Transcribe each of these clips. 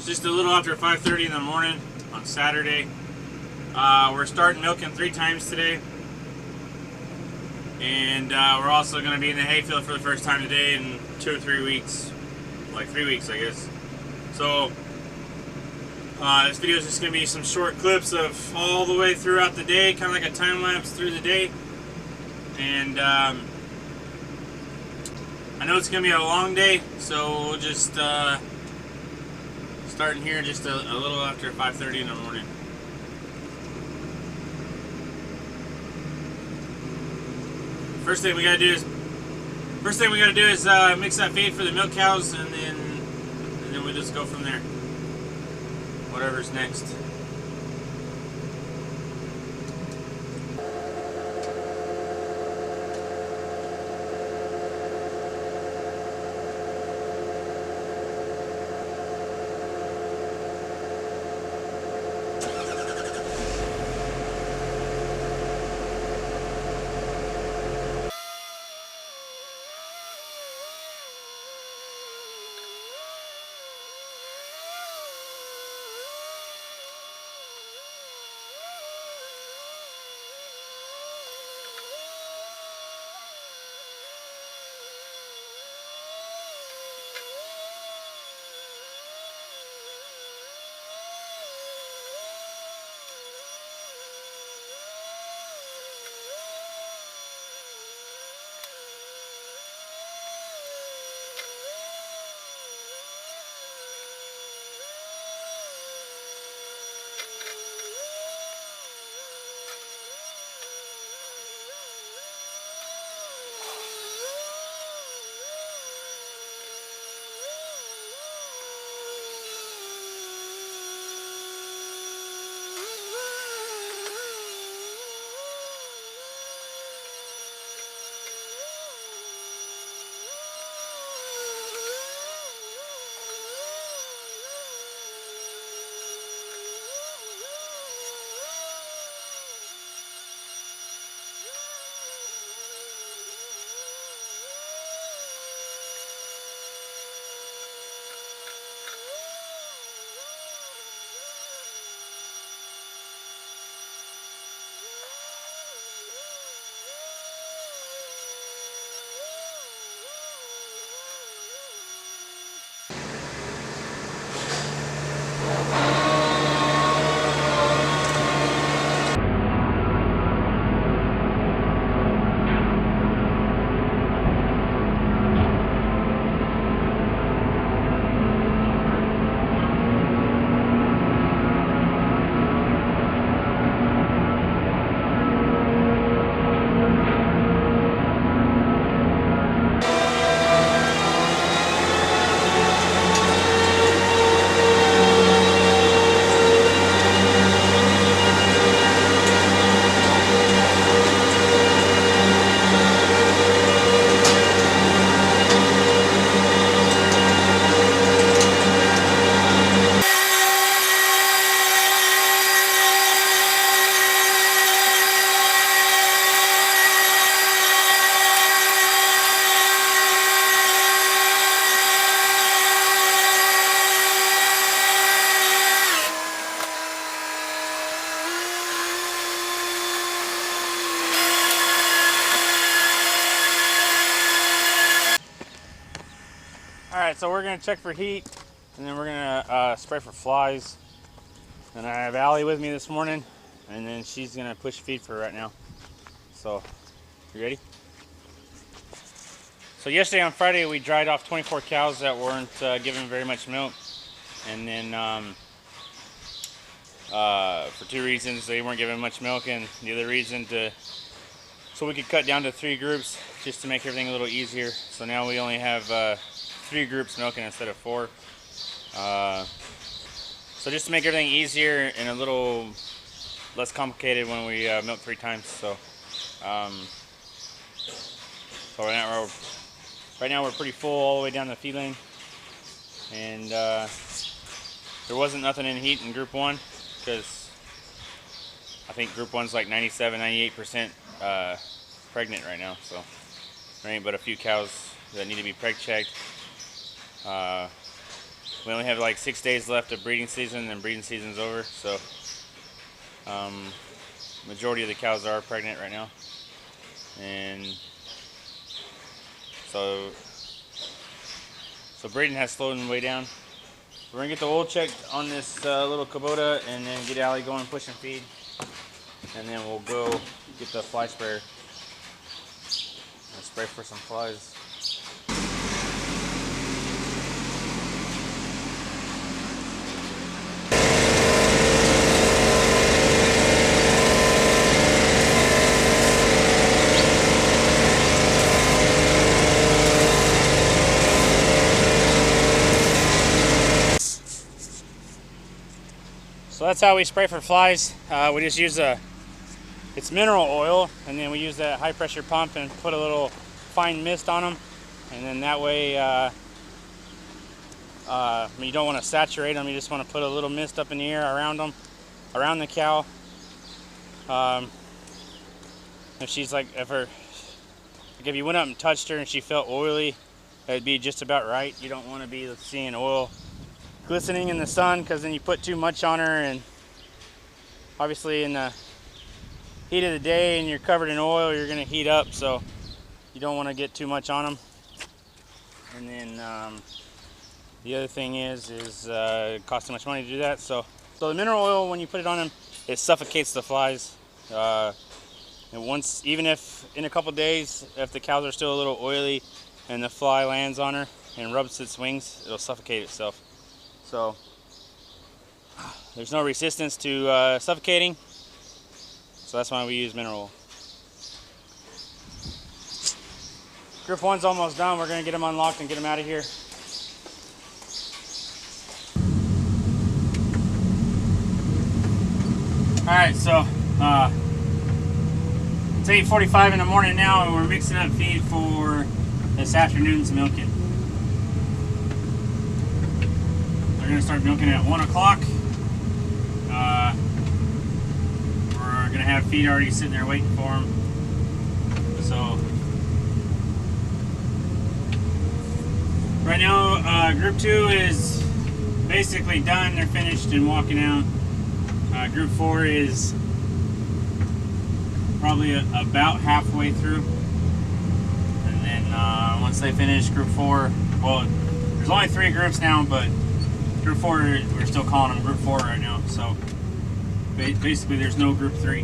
It's just a little after 5:30 in the morning on Saturday. We're starting milking 3 times today. And we're also going to be in the hayfield for the first time today in 2 or 3 weeks. Like 3 weeks, I guess. So, this video is just going to be some short clips of all the way throughout the day, kind of like a time lapse through the day. And I know it's going to be a long day, so we'll just starting here just a little after 5:30 in the morning. First thing we gotta do is mix that feed for the milk cows, and then we just go from there. Whatever's next. Alright, so we're going to check for heat, and then we're going to spray for flies. And I have Allie with me this morning, and then she's going to push feed for right now. So, you ready? So yesterday on Friday we dried off 24 cows that weren't giving very much milk. And then for 2 reasons, they weren't giving much milk, and the other reason so we could cut down to 3 groups just to make everything a little easier. So now we only have 3 groups milking instead of 4. So just to make everything easier and a little less complicated when we milk 3 times. So right now we're pretty full all the way down the feed lane, and there wasn't nothing in heat in Group 1 because I think Group 1's like 97-98% pregnant right now. So there ain't but a few cows that need to be preg checked. we only have like 6 days left of breeding season, and breeding season's over. So majority of the cows are pregnant right now, and so breeding has slowed way down. We're gonna get the oil checked on this little Kubota, and then get Allie going, push and feed, and then we'll go get the fly sprayer and spray for some flies. So that's how we spray for flies. We just use it's mineral oil, and then we use that high pressure pump and put a little fine mist on them, and then that way you don't want to saturate them. You just want to put a little mist up in the air around them, around the cow. If she's like, if you went up and touched her and she felt oily, that'd be just about right. You don't want to be seeing oil glistening in the sun, because then you put too much on her, and obviously in the heat of the day and you're covered in oil, you're going to heat up, so you don't want to get too much on them. And then the other thing is it costs too much money to do that. So the mineral oil, when you put it on them, it suffocates the flies. And even if in a couple days, if the cows are still a little oily and the fly lands on her and rubs its wings, it'll suffocate itself. So there's no resistance to suffocating, so that's why we use mineral oil. Group 1's almost done. We're going to get them unlocked and get them out of here. Alright, so it's 8:45 in the morning now, and we're mixing up feed for this afternoon's milking. We're going to start milking at 1 o'clock. We're going to have feed already sitting there waiting for them. So right now, Group 2 is basically done. They're finished and walking out. Group 4 is probably about halfway through. And then once they finish Group 4, well, there's only 3 groups now, but Group 4, we're still calling them Group 4 right now. So basically there's no Group 3.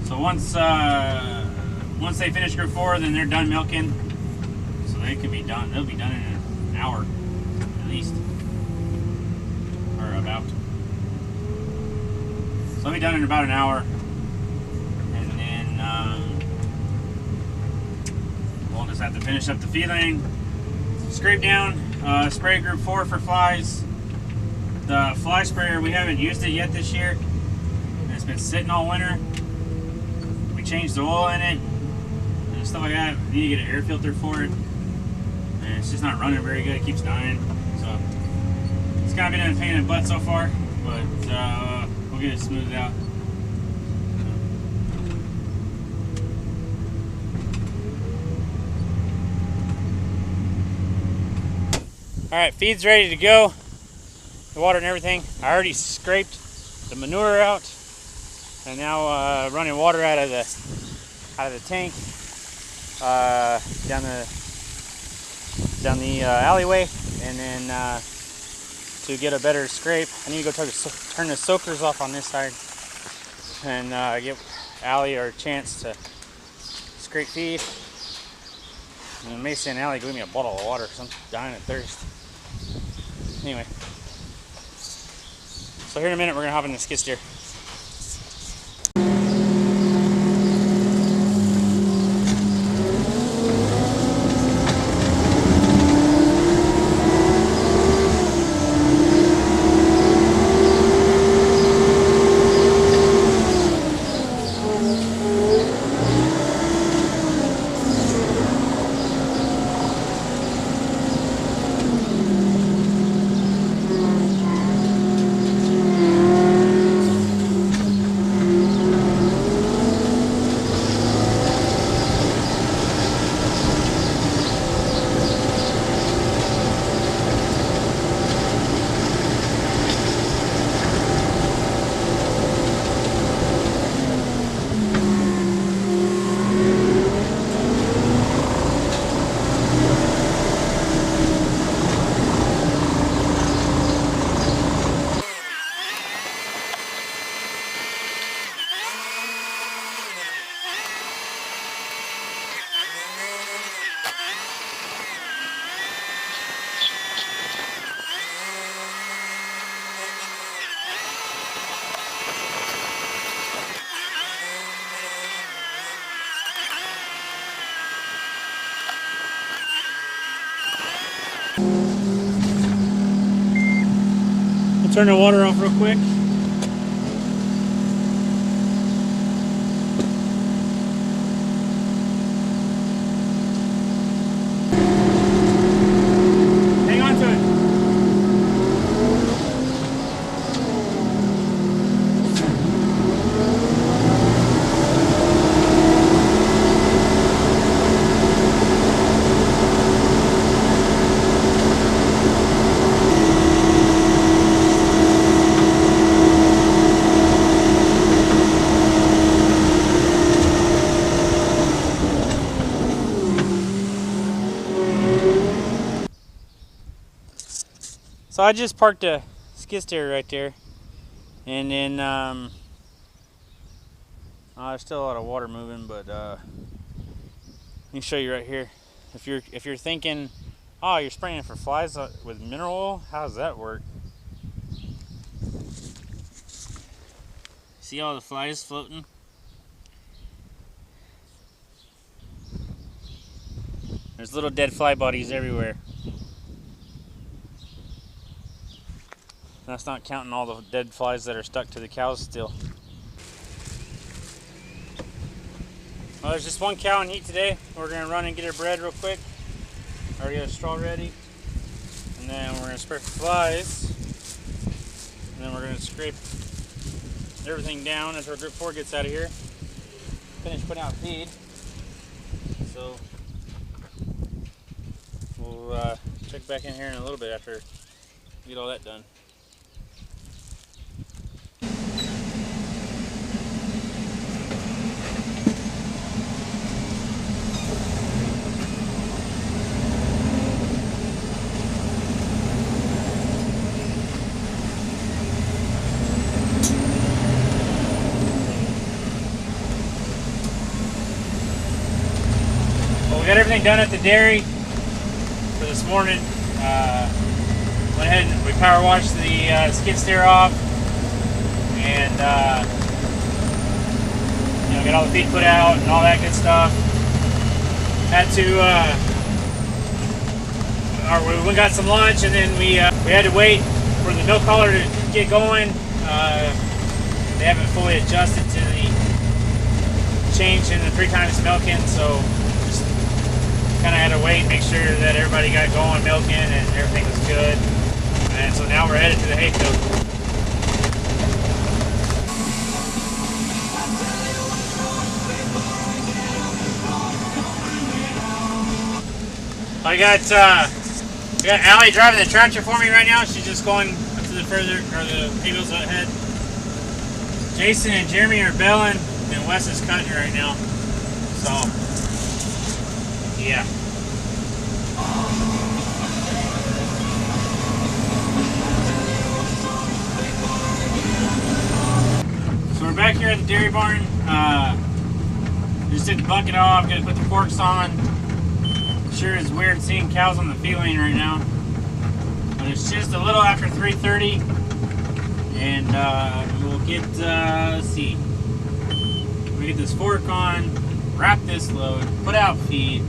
So once they finish Group 4, then they're done milking. So they can be done. They'll be done in an hour at least, or about. So they'll be done in about an hour, and then we'll just have to finish up the feed lane, scrape down, spray Group 4 for flies. The fly sprayer, we haven't used it yet this year. It's been sitting all winter. We changed the oil in it and stuff like that. We need to get an air filter for it, and it's just not running very good. It keeps dying. So it's kind of been a pain in the butt so far, but we'll get it smoothed out. Alright, feed's ready to go. The water and everything. I already scraped the manure out, and now running water out of the tank down the alleyway, and then to get a better scrape, I need to go turn the soakers off on this side and give Allie our chance to scrape feed. And Mason and Allie give me a bottle of water because I'm dying of thirst. Anyway. So here in a minute, we're going to hop in the skid steer. We'll turn the water off real quick. Hang on to it. So I just parked a skid steer right there, and then there's still a lot of water moving, but let me show you right here. If you're thinking, oh, you're spraying for flies with mineral oil, how does that work? See all the flies floating? There's little dead fly bodies everywhere. That's not counting all the dead flies that are stuck to the cows still. Well, there's just one cow in heat today. We're going to run and get her bred real quick. Already got a straw ready. And then we're going to spray for flies. And then we're going to scrape everything down until Group 4 gets out of here. Finish putting out feed. So we'll check back in here in a little bit after we get all that done. We got everything done at the dairy for this morning. Went ahead and we power washed the skid steer off, and got all the feed put out and all that good stuff. Had to, we went and got some lunch, and then we had to wait for the milk hauler to get going. They haven't fully adjusted to the change in the 3 times milking, so kind of had to wait, make sure that everybody got going milking and everything was good. And so now we're headed to the hayfield. I got Allie driving the tractor for me right now. She's just going up to the hayfields ahead. Jason and Jeremy are belling, and Wes is cutting right now. So yeah. So we're back here at the dairy barn. Just took the bucket off, gotta put the forks on. Sure is weird seeing cows on the feed lane right now. But it's just a little after 3:30. And we'll get, let's see. We get this fork on, wrap this load, put out feed.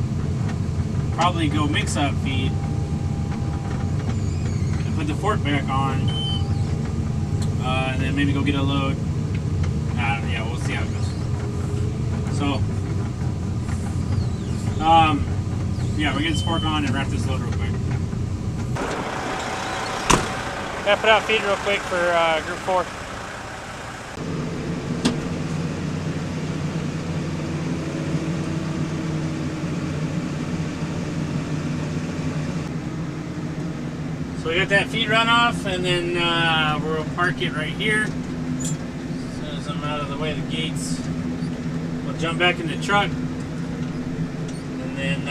Probably go mix up feed and put the fork back on, and then maybe go get a load. Yeah, we'll see how it goes. So, yeah, we get this fork on and wrap this load real quick. Gotta put out feed real quick for Group 4. So we got that feed runoff, and then we'll park it right here. As soon as I'm out of the way of the gates, we'll jump back in the truck, and then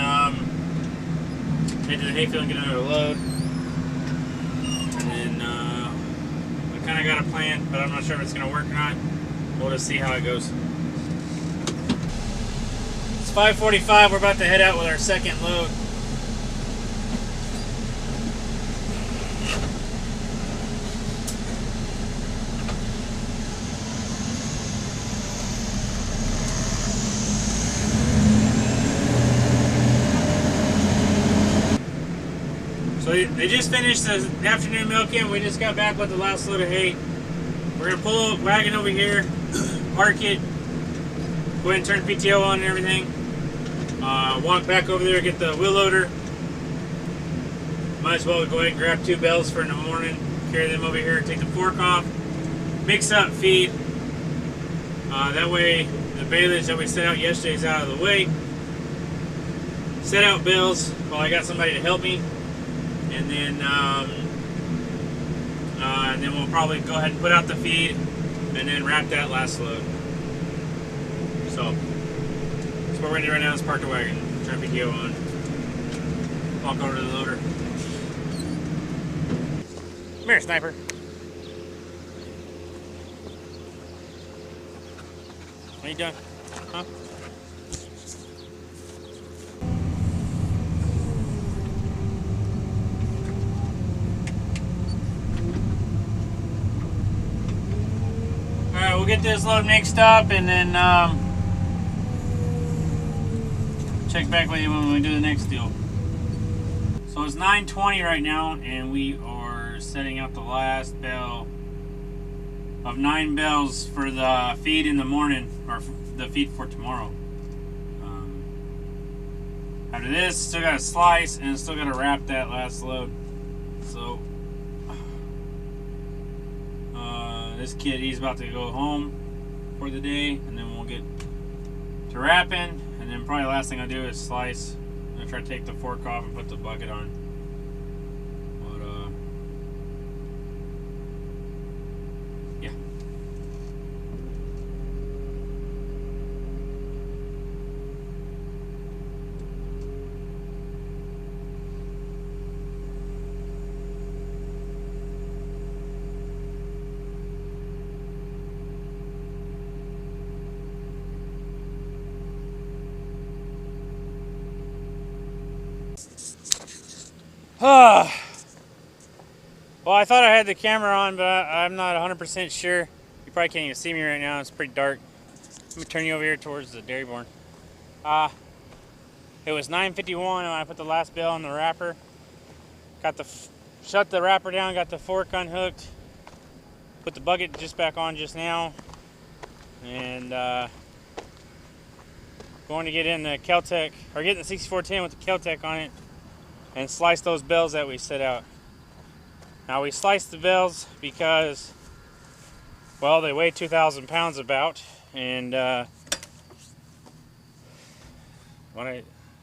head to the hayfield and get another load. And then we kind of got a plan, but I'm not sure if it's going to work or not. We'll just see how it goes. It's 5:45. We're about to head out with our second load. So they just finished the afternoon milking. We just got back with the last load of hay. We're gonna pull a wagon over here, park it, go ahead and turn PTO on and everything. Walk back over there, get the wheel loader. Might as well go ahead and grab 2 bales for in the morning, carry them over here, take the fork off, mix up feed. That way the baleage that we set out yesterday is out of the way. Set out bales while I got somebody to help me. And then we'll probably go ahead and put out the feed and then wrap that last load. So that's what we're gonna do right now is park the wagon, turn PTO on, walk over to the loader. Come here, Sniper. What are you doing? Huh? Alright, we'll get this load mixed up and then check back with you when we do the next deal. So it's 9:20 right now and we are setting out the last bale of 9 bales for the feed in the morning, or the feed for tomorrow. After this, still got to slice and still got to wrap that last load. So this kid, he's about to go home for the day, and then we'll get to wrapping, and then probably the last thing I do is slice. I'm gonna try to take the fork off and put the bucket on. But yeah. Well, I thought I had the camera on, but I'm not 100% sure. You probably can't even see me right now. It's pretty dark. Let me turn you over here towards the dairy barn. It was 9:51 when I put the last bale on the wrapper. Got the shut the wrapper down, got the fork unhooked, put the bucket just back on just now, and going to get in the Kel-Tec, or getting the 6410 with the Kel-Tec on it, and slice those bales that we set out. Now we sliced the bales because, well, they weigh 2,000 pounds about, and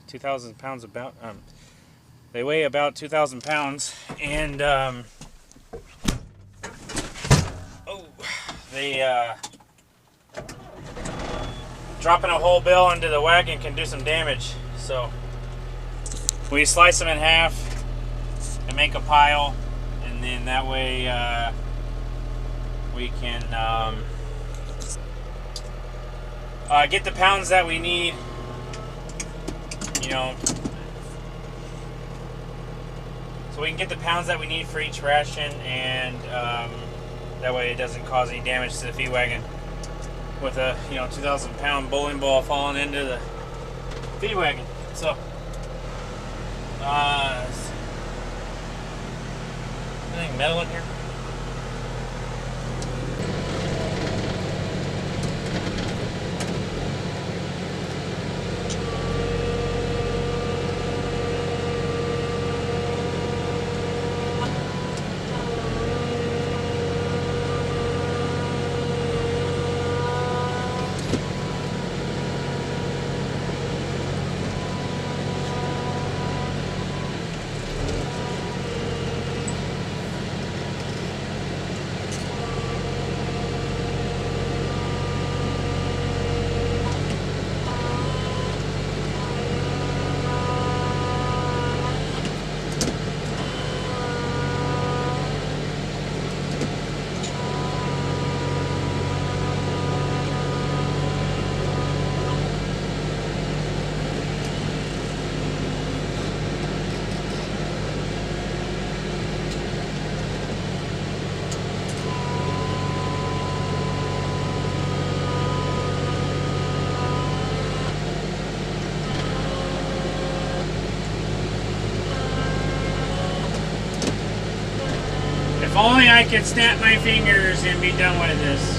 2,000 pounds about, they weigh about 2,000 pounds, and dropping a whole bale into the wagon can do some damage. So we slice them in half and make a pile, and then that way we can get the pounds that we need, you know, so we can get the pounds that we need for each ration, and that way it doesn't cause any damage to the feed wagon with a 2,000 pound bowling ball falling into the feed wagon. So anything metal in here? only I could snap my fingers and be done with this.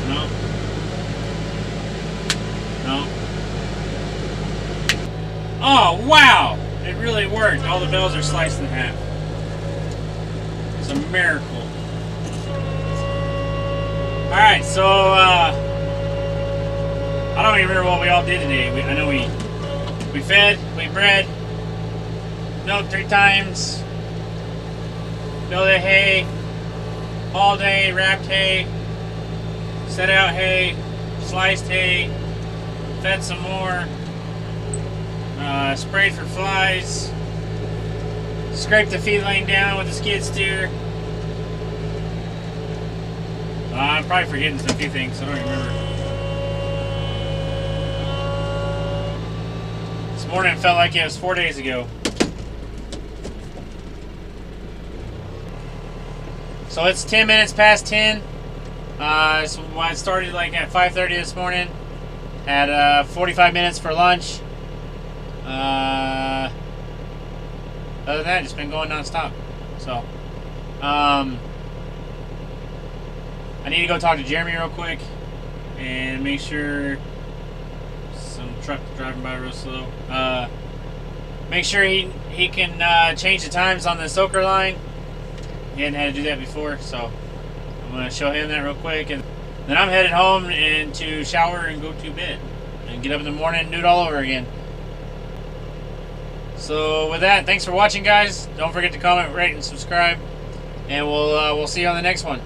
No. No. Oh, wow! It really worked. All the bells are sliced in half. It's a miracle. Alright, so, I don't even remember what we all did today. I know we fed, we bred, milked 3 times, baled hay, hauled hay, wrapped hay, set out hay, sliced hay, fed some more, sprayed for flies, scraped the feed lane down with the skid steer. I'm probably forgetting a few things, I don't remember. This morning it felt like it was 4 days ago. So it's 10 minutes past 10. So I started like at 5:30 this morning. Had 45 minutes for lunch. Other than that, it's been going non-stop. So, I need to go talk to Jeremy real quick and make sure some truck driving by real slow. Make sure he can change the times on the soaker line. He hadn't had to do that before, so I'm going to show him that real quick, and then I'm headed home and to shower and go to bed and get up in the morning and do it all over again. So with that, thanks for watching, guys. Don't forget to comment, rate, and subscribe, and we'll see you on the next one.